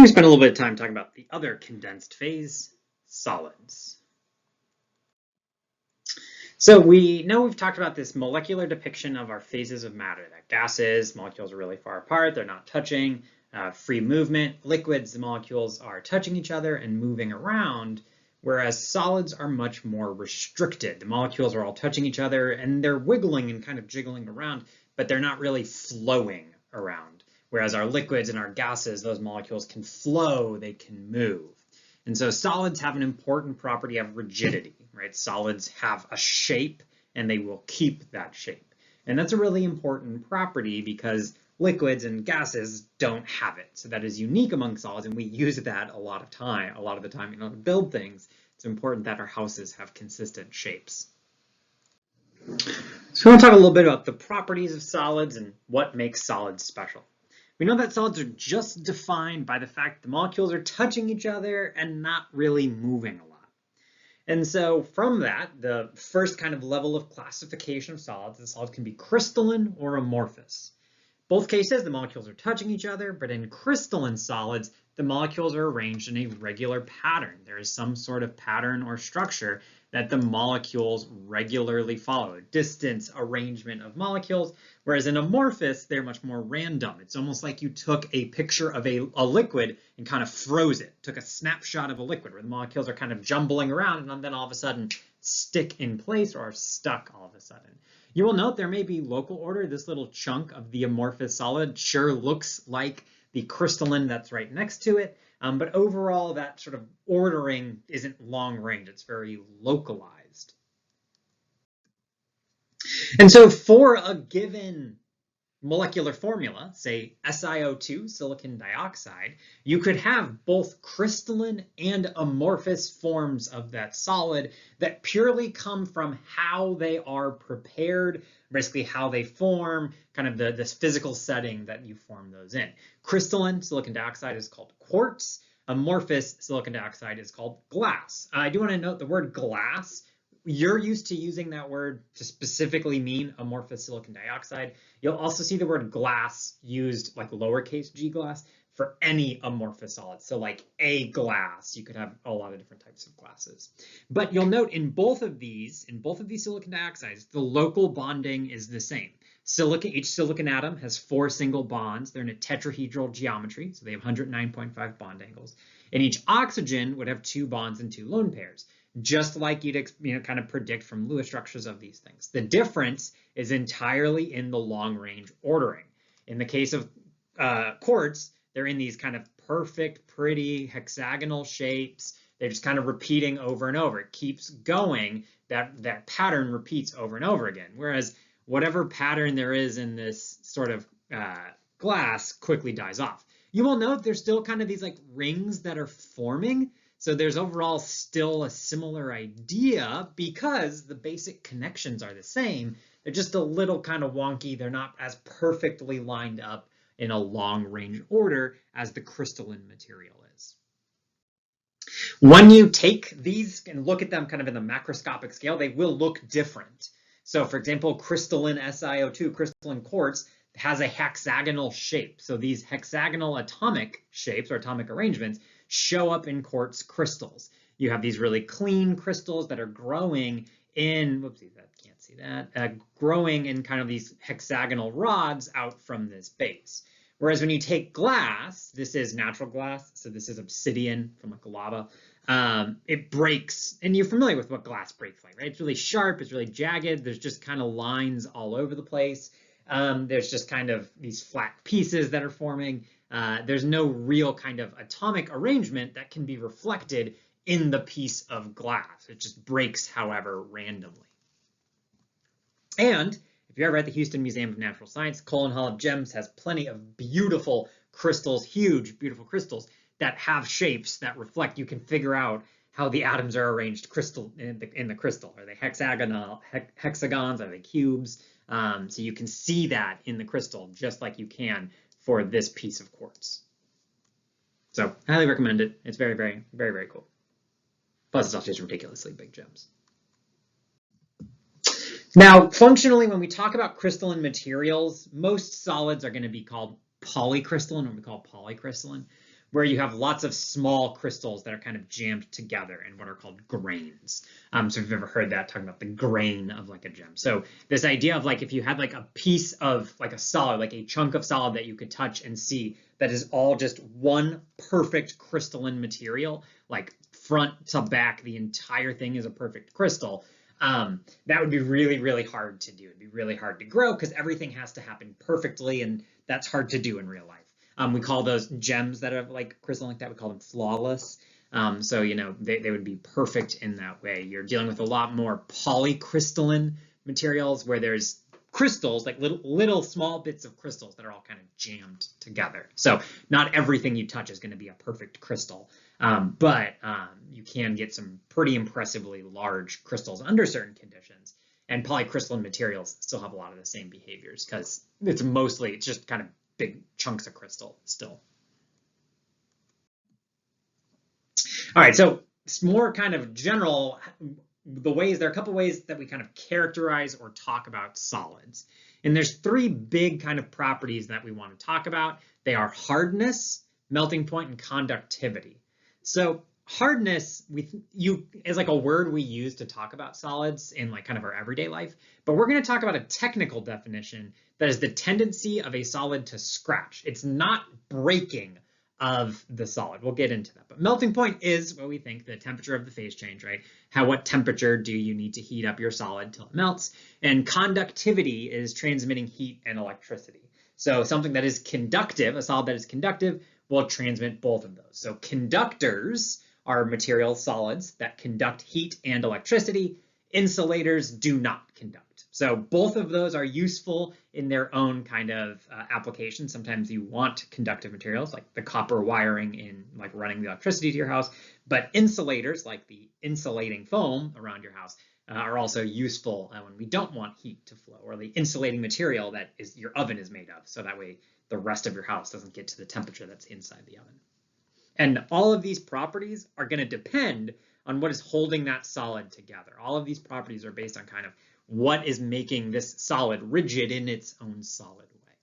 we spend a little bit of time talking about the other condensed phase, solids. So we know we've talked about this molecular depiction of our phases of matter, that gases, molecules are really far apart, they're not touching, free movement. Liquids, the molecules are touching each other and moving around, whereas solids are much more restricted. The molecules are all touching each other and they're wiggling and kind of jiggling around, but they're not really flowing around. Whereas our liquids and our gases, those molecules can flow, they can move. And so solids have an important property of rigidity, right? Solids have a shape and they will keep that shape. And that's a really important property because liquids and gases don't have it. So that is unique among solids, and we use that a lot of the time in order to build things. It's important that our houses have consistent shapes. So I want to talk a little bit about the properties of solids and what makes solids special. We know that solids are just defined by the fact the molecules are touching each other and not really moving a lot. And so from that, the first kind of level of classification of solids, the solid can be crystalline or amorphous. Both cases, the molecules are touching each other, but in crystalline solids, the molecules are arranged in a regular pattern. There is some sort of pattern or structure that the molecules regularly follow, a distance arrangement of molecules, whereas in amorphous, they're much more random. It's almost like you took a picture of a liquid and kind of froze it, took a snapshot of a liquid where the molecules are kind of jumbling around and then all of a sudden stick in place or are stuck all of a sudden. You will note there may be local order. This little chunk of the amorphous solid sure looks like the crystalline that's right next to it. But overall, that sort of ordering isn't long range. It's very localized. And so for a given molecular formula, say SiO2, silicon dioxide, you could have both crystalline and amorphous forms of that solid that purely come from how they are prepared, basically how they form, kind of this physical setting that you form those in. Crystalline silicon dioxide is called quartz. Amorphous silicon dioxide is called glass. I do want to note the word glass. You're used to using that word to specifically mean amorphous silicon dioxide. You'll also see the word glass used like lowercase g glass for any amorphous solid. So like a glass, you could have a lot of different types of glasses. But you'll note in both of these silicon dioxides, the local bonding is the same. Each silicon atom has 4 single bonds. They're in a tetrahedral geometry, so they have 109.5 bond angles. And each oxygen would have 2 bonds and 2 lone pairs, just like you'd kind of predict from Lewis structures of these things. The difference is entirely in the long-range ordering. In the case of quartz, they're in these kind of perfect, pretty hexagonal shapes. They're just kind of repeating over and over. It keeps going. That pattern repeats over and over again. Whereas whatever pattern there is in this sort of glass quickly dies off. You will note there's still kind of these like rings that are forming. So there's overall still a similar idea because the basic connections are the same. They're just a little kind of wonky. They're not as perfectly lined up in a long range order as the crystalline material is. When you take these and look at them kind of in the macroscopic scale, they will look different. So for example, crystalline SiO2, crystalline quartz, has a hexagonal shape. So these hexagonal atomic shapes or atomic arrangements show up in quartz crystals. You have these really clean crystals that are growing in, whoopsie, that can't see that, growing in kind of these hexagonal rods out from this base. Whereas when you take glass, this is natural glass, so this is obsidian from like lava, it breaks, and you're familiar with what glass breaks like, right? It's really sharp, it's really jagged, there's just kind of lines all over the place. There's just kind of these flat pieces that are forming. There's no real kind of atomic arrangement that can be reflected in the piece of glass. It just breaks, however, randomly. And if you're ever at the Houston Museum of Natural Science, Colin Hall of Gems has plenty of beautiful crystals, huge, beautiful crystals that have shapes that reflect. You can figure out how the atoms are arranged in the crystal. Are they hexagons? Are they cubes? So you can see that in the crystal just like you can for this piece of quartz. So I highly recommend it. It's very, very, very, very cool. Plus it's also just ridiculously big gems. Now, functionally, when we talk about crystalline materials, most solids are going to be called polycrystalline, what we call polycrystalline. where you have lots of small crystals that are kind of jammed together in what are called grains. So if you've ever heard that, talking about the grain of like a gem. So this idea of like if you had like a piece of like a solid, like a chunk of solid that you could touch and see that is all just one perfect crystalline material, like front to back, the entire thing is a perfect crystal. That would be really, really hard to do. It'd be really hard to grow because everything has to happen perfectly, and that's hard to do in real life. We call those gems that are like crystalline like that, we call them flawless. So, you know, they would be perfect in that way. You're dealing with a lot more polycrystalline materials where there's crystals, like little small bits of crystals that are all kind of jammed together. So not everything you touch is going to be a perfect crystal, but you can get some pretty impressively large crystals under certain conditions. And polycrystalline materials still have a lot of the same behaviors because it's just kind of big chunks of crystal still. All right, so it's more kind of general, there are a couple ways that we kind of characterize or talk about solids. And there's three big kind of properties that we want to talk about. They are hardness, melting point, and conductivity. So hardness is like a word we use to talk about solids in like kind of our everyday life, but we're going to talk about a technical definition that is the tendency of a solid to scratch. It's not breaking of the solid. We'll get into that. But melting point is what we think the temperature of the phase change, right? What temperature do you need to heat up your solid till it melts? And conductivity is transmitting heat and electricity. So something that is conductive, a solid that is conductive, will transmit both of those. So conductors are material solids that conduct heat and electricity. Insulators do not conduct. So both of those are useful in their own kind of application. Sometimes you want conductive materials like the copper wiring in like running the electricity to your house, but insulators like the insulating foam around your house are also useful when we don't want heat to flow, or the insulating material that your oven is made of. So that way the rest of your house doesn't get to the temperature that's inside the oven. And all of these properties are going to depend on what is holding that solid together. All of these properties are based on kind of what is making this solid rigid in its own solid way.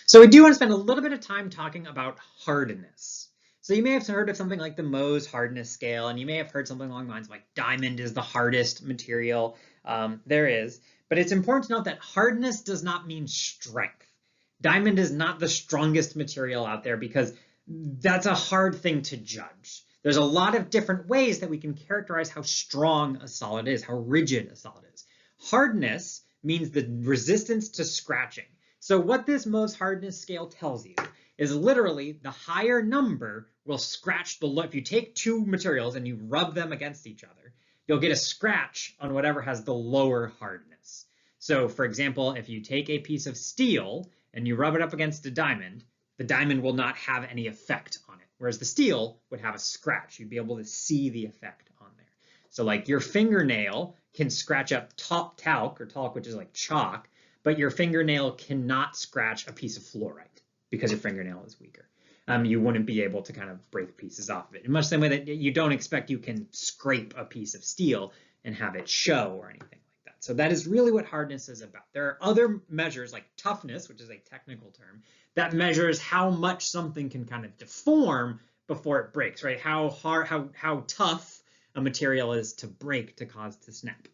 So we do want to spend a little bit of time talking about hardness. So you may have heard of something like the Mohs hardness scale, and you may have heard something along the lines of like diamond is the hardest material there is. But it's important to note that hardness does not mean strength. Diamond is not the strongest material out there because that's a hard thing to judge. There's a lot of different ways that we can characterize how strong a solid is, how rigid a solid is. Hardness means the resistance to scratching. So what this Mohs hardness scale tells you is literally the higher number will scratch the low. If you take two materials and you rub them against each other, you'll get a scratch on whatever has the lower hardness. So for example, if you take a piece of steel and you rub it up against a diamond, the diamond will not have any effect on it, whereas the steel would have a scratch. You'd be able to see the effect on there. So like your fingernail can scratch up talc, which is like chalk, but your fingernail cannot scratch a piece of fluorite because your fingernail is weaker. You wouldn't be able to kind of break pieces off of it. In much the same way that you don't expect you can scrape a piece of steel and have it show or anything like that. So that is really what hardness is about. There are other measures like toughness, which is a technical term, that measures how much something can kind of deform before it breaks, right? How tough a material is to break to cause to snap.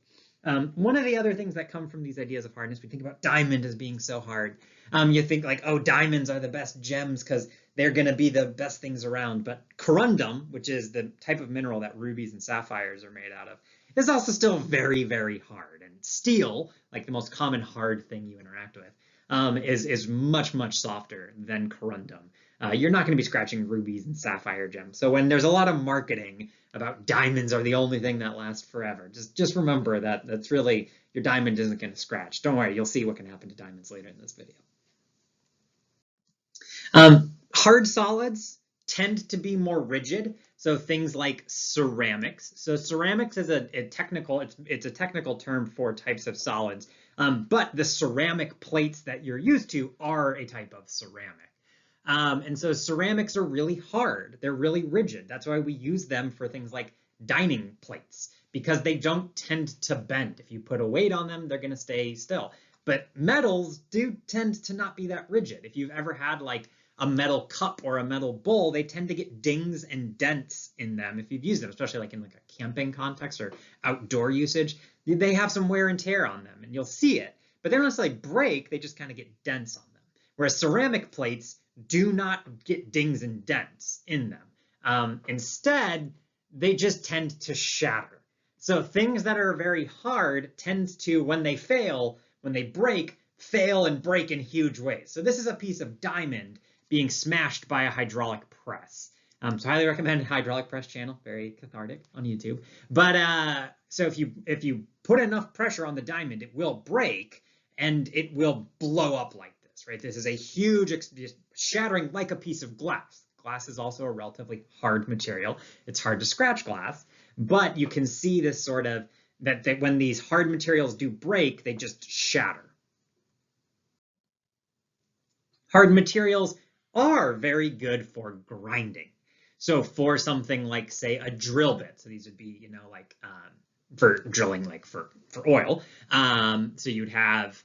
One of the other things that come from these ideas of hardness, we think about diamond as being so hard. You think like, oh, diamonds are the best gems because they're going to be the best things around. But corundum, which is the type of mineral that rubies and sapphires are made out of, is also still very, very hard. And steel, like the most common hard thing you interact with, is much, much softer than corundum. You're not going to be scratching rubies and sapphire gems. So when there's a lot of marketing about diamonds are the only thing that lasts forever, just remember that that's really, your diamond isn't going to scratch. Don't worry, you'll see what can happen to diamonds later in this video. Hard solids tend to be more rigid. So things like ceramics. So ceramics is a technical term for types of solids. But the ceramic plates that you're used to are a type of ceramic. And so ceramics are really hard. They're really rigid. That's why we use them for things like dining plates, because they don't tend to bend. If you put a weight on them, they're going to stay still. But metals do tend to not be that rigid. If you've ever had like a metal cup or a metal bowl, they tend to get dings and dents in them if you've used them, especially like in like a camping context or outdoor usage. They have some wear and tear on them, and you'll see it. But they don't necessarily break, they just kind of get dents on them. Whereas ceramic plates do not get dings and dents in them. Instead, they just tend to shatter. So things that are very hard tend to, when they fail, when they break, fail and break in huge ways. So this is a piece of diamond being smashed by a hydraulic press. So highly recommend hydraulic press channel, very cathartic on YouTube. But so if you put enough pressure on the diamond, it will break and it will blow up like this, right? This is a huge shattering like a piece of glass. Glass is also a relatively hard material. It's hard to scratch glass, but you can see this sort of that when these hard materials do break, they just shatter. Hard materials are very good for grinding. So for something like, say, a drill bit, so these would be, you know, like for drilling, like for oil. So you'd have,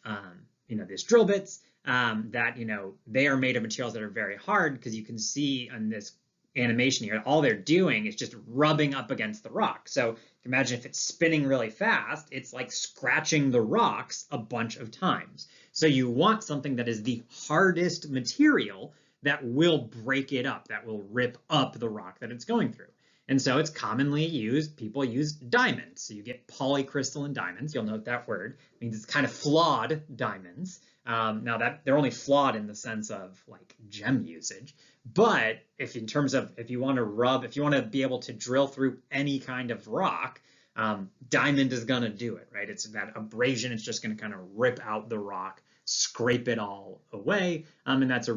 you know, these drill bits that, you know, they are made of materials that are very hard, because you can see on this animation here, all they're doing is just rubbing up against the rock. So imagine if it's spinning really fast, it's like scratching the rocks a bunch of times. So you want something that is the hardest material that will break it up, that will rip up the rock that it's going through. And so it's commonly used, people use diamonds. So you get polycrystalline diamonds. You'll note that word. It means it's kind of flawed diamonds. Now that they're only flawed in the sense of like gem usage, but if in terms of if you want to be able to drill through any kind of rock, diamond is going to do it, right? It's that abrasion. It's just going to kind of rip out the rock, scrape it all away. And that's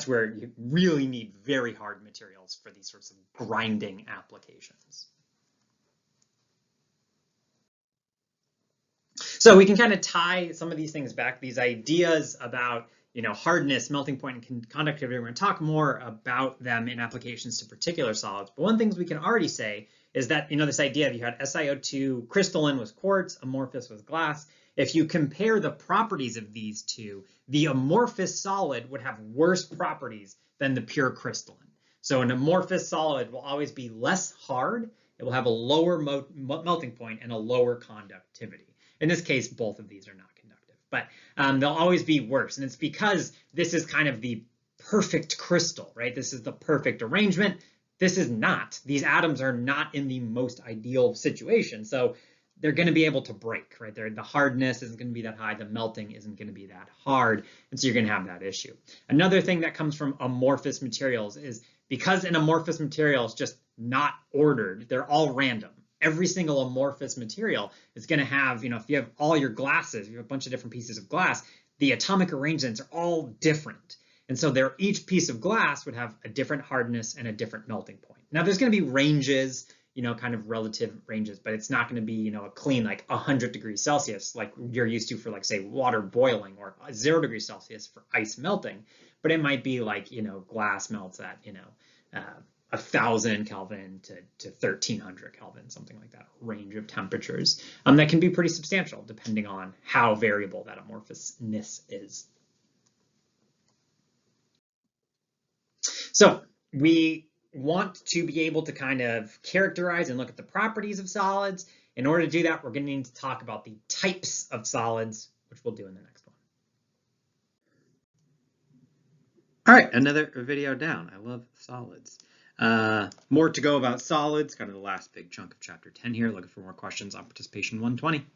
where you really need very hard materials for these sorts of grinding applications. So we can kind of tie some of these things back, these ideas about, you know, hardness, melting point, and conductivity. We're going to talk more about them in applications to particular solids. But one thing we can already say is that, you know, this idea of you had SiO2 crystalline was quartz, amorphous was glass. If you compare the properties of these two, the amorphous solid would have worse properties than the pure crystalline. So an amorphous solid will always be less hard. It will have a lower melting point and a lower conductivity. In this case, both of these are not conductive, but they'll always be worse. And it's because this is kind of the perfect crystal, right? This is the perfect arrangement. This is not. These atoms are not in the most ideal situation. So they're going to be able to break, right? The hardness isn't going to be that high. The melting isn't going to be that hard. And so you're going to have that issue. Another thing that comes from amorphous materials is because an amorphous material is just not ordered, they're all random. Every single amorphous material is going to have, you know, if you have all your glasses, you have a bunch of different pieces of glass, the atomic arrangements are all different. And so each piece of glass would have a different hardness and a different melting point. Now there's going to be ranges, you know, kind of relative ranges, but it's not going to be, you know, a clean like 100 degrees Celsius like you're used to for like, say, water boiling, or 0 degrees Celsius for ice melting. But it might be like, you know, glass melts at, you know, 1,000 Kelvin to 1,300 Kelvin, something like that, range of temperatures. That can be pretty substantial depending on how variable that amorphousness is. So we want to be able to kind of characterize and look at the properties of solids. In order to do that, we're going to need to talk about the types of solids, which we'll do in the next one. All right, another video down. I love solids. More to go about solids, kind of the last big chunk of chapter 10 here. Looking for more questions on participation 120.